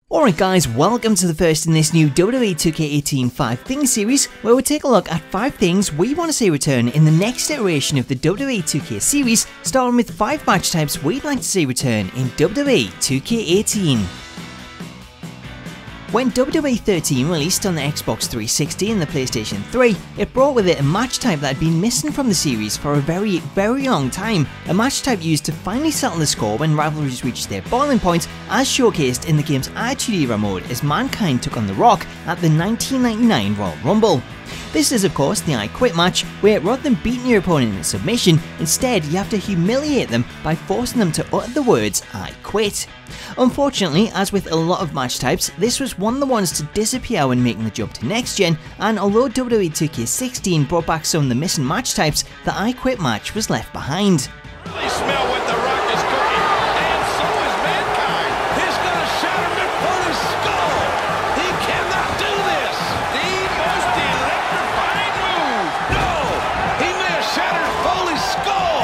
Alright guys, welcome to the first in this new WWE 2K18 5 Things series, where we take a look at 5 things we want to see return in the next iteration of the WWE 2K series, starting with 5 match types we'd like to see return in WWE 2K18. When WWE 13 released on the Xbox 360 and the PlayStation 3, it brought with it a match type that had been missing from the series for a very long time, a match type used to finally settle the score when rivalries reached their boiling point, as showcased in the game's Attitude Era mode as Mankind took on The Rock at the 1999 Royal Rumble. This is of course the I Quit match, where rather than beating your opponent in submission, instead you have to humiliate them by forcing them to utter the words I quit. Unfortunately, as with a lot of match types, this was one of the ones to disappear when making the jump to next gen, and although WWE 2K16 brought back some of the missing match types, the I Quit match was left behind. They smell what The Rock is cooking, and so is Mankind. He's gonna shatter Mick Foley's skull. He cannot do this. The most electrifying move. No, he may have shattered Foley's skull.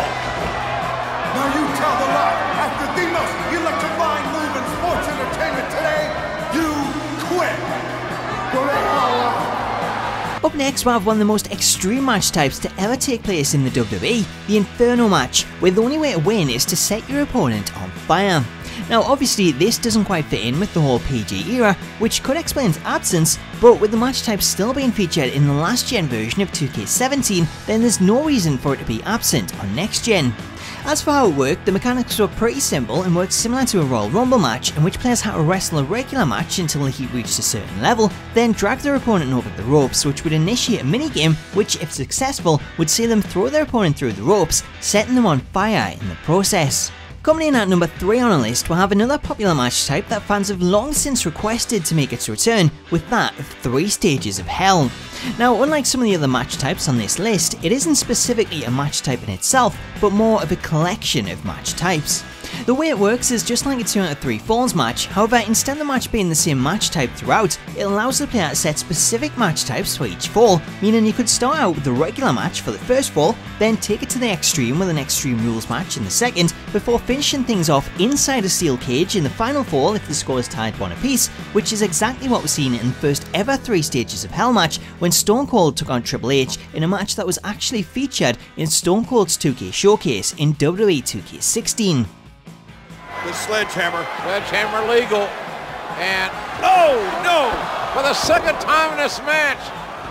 Now you tell The Rock, after the most electrifying move in sports entertainment today, you quit. Up next, we have one of the most extreme match types to ever take place in the WWE, the Inferno match, where the only way to win is to set your opponent on fire. Now obviously this doesn't quite fit in with the whole PG era, which could explain its absence, but with the match type still being featured in the last gen version of 2K17, then there's no reason for it to be absent on next gen. As for how it worked, the mechanics were pretty simple and worked similar to a Royal Rumble match, in which players had to wrestle a regular match until the heat reached a certain level, then drag their opponent over the ropes, which would initiate a minigame which, if successful, would see them throw their opponent through the ropes, setting them on fire in the process. Coming in at number 3 on our list, we'll have another popular match type that fans have long since requested to make its return, with that of 3 Stages of Hell. Now, unlike some of the other match types on this list, it isn't specifically a match type in itself, but more of a collection of match types. The way it works is just like a 2 out of 3 falls match, however instead of the match being the same match type throughout, it allows the player to set specific match types for each fall, meaning you could start out with a regular match for the first fall, then take it to the extreme with an Extreme Rules match in the second, before finishing things off inside a steel cage in the final fall if the score is tied 1 apiece, which is exactly what was seen in the first ever 3 Stages of Hell match when Stone Cold took on Triple H in a match that was actually featured in Stone Cold's 2K showcase in WWE 2K16. The sledgehammer. Sledgehammer legal. And Oh, no! for the second time in this match,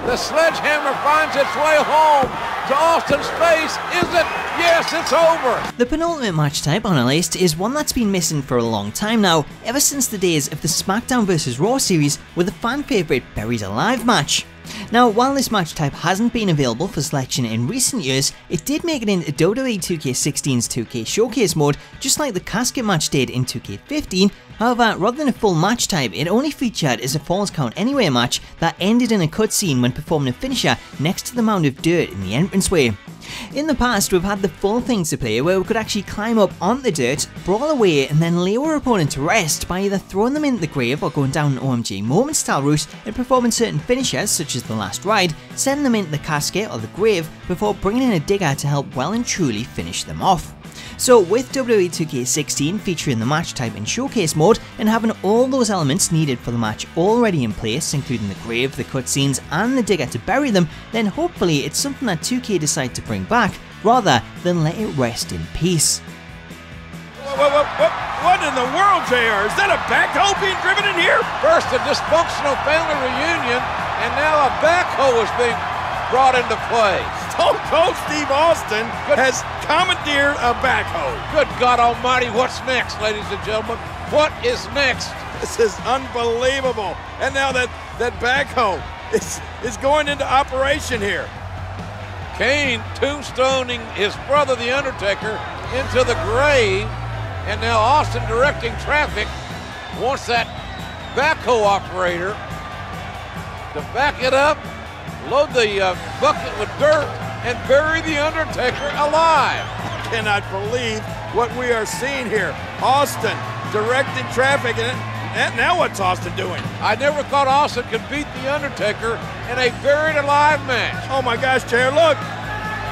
the sledgehammer finds its way home to Austin's face. Is it? Yes, it's over. The penultimate match type on our list is one that's been missing for a long time now, ever since the days of the SmackDown vs Raw series with the fan favourite Buried Alive match. Now, while this match type hasn't been available for selection in recent years, it did make it into WWE 2K16's 2K Showcase mode, just like the casket match did in 2K15. However, rather than a full match type, it only featured as a Falls Count Anywhere match that ended in a cutscene when performing a finisher next to the mound of dirt in the entranceway. In the past, we've had the full things to play where we could actually climb up onto the dirt, brawl away, and then lay our opponent to rest by either throwing them into the grave or going down an OMG moment style route and performing certain finishers such as the last ride, sending them into the casket or the grave before bringing in a digger to help well and truly finish them off. So with WWE 2K16 featuring the match type in showcase mode and having all those elements needed for the match already in place, including the grave, the cutscenes and the digger to bury them, then hopefully it's something that 2K decide to bring back rather than let it rest in peace. What in the world, JR? Is that a backhoe being driven in here? First a dysfunctional family reunion, and now a backhoe is being brought into play. Stone Cold Steve Austin has commandeered a backhoe. Good God Almighty, what's next, ladies and gentlemen? What is next? This is unbelievable. And now that backhoe is going into operation here. Kane tombstoning his brother, The Undertaker, into the grave, and now Austin directing traffic wants that backhoe operator to back it up, load the bucket with dirt, and bury The Undertaker alive. I cannot believe what we are seeing here. Austin directing traffic, and now what's Austin doing? I never thought Austin could beat The Undertaker in a buried alive match. Oh my gosh, Chair, look.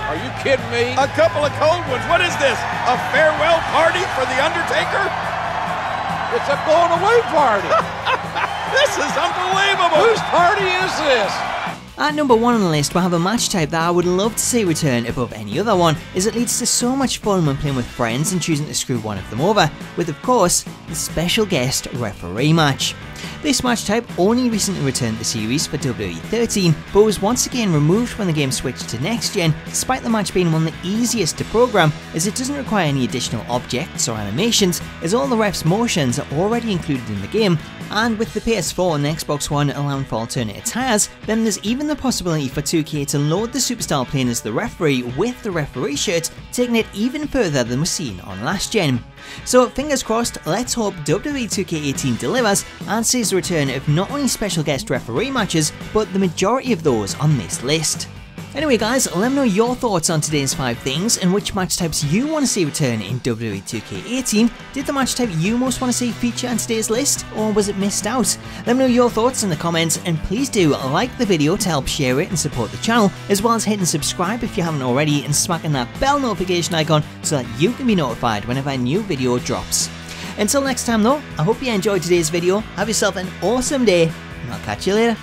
Are you kidding me? A couple of cold ones. What is this? A farewell party for The Undertaker? It's a going away party. This is unbelievable. Whose party is this? At number 1 on the list, we have a match type that I would love to see return above any other one, as it leads to so much fun when playing with friends and choosing to screw one of them over, with of course, the special guest referee match. This match type only recently returned to the series for WWE 13, but was once again removed when the game switched to next gen, despite the match being one of the easiest to program, as it doesn't require any additional objects or animations, as all the refs' motions are already included in the game, and with the PS4 and the Xbox One allowing for alternate attires, then there's even the possibility for 2K to load the superstar playing as the referee with the referee shirt, taking it even further than was seen on last gen. So fingers crossed, let's hope WWE 2K18 delivers and sees the return of not only special guest referee matches, but the majority of those on this list. Anyway guys, let me know your thoughts on today's 5 things and which match types you want to see return in WWE 2K18. Did the match type you most want to see feature on today's list, or was it missed out? Let me know your thoughts in the comments, and please do like the video to help share it and support the channel, as well as hitting subscribe if you haven't already and smacking that bell notification icon so that you can be notified whenever a new video drops. Until next time though, I hope you enjoyed today's video, have yourself an awesome day, and I'll catch you later.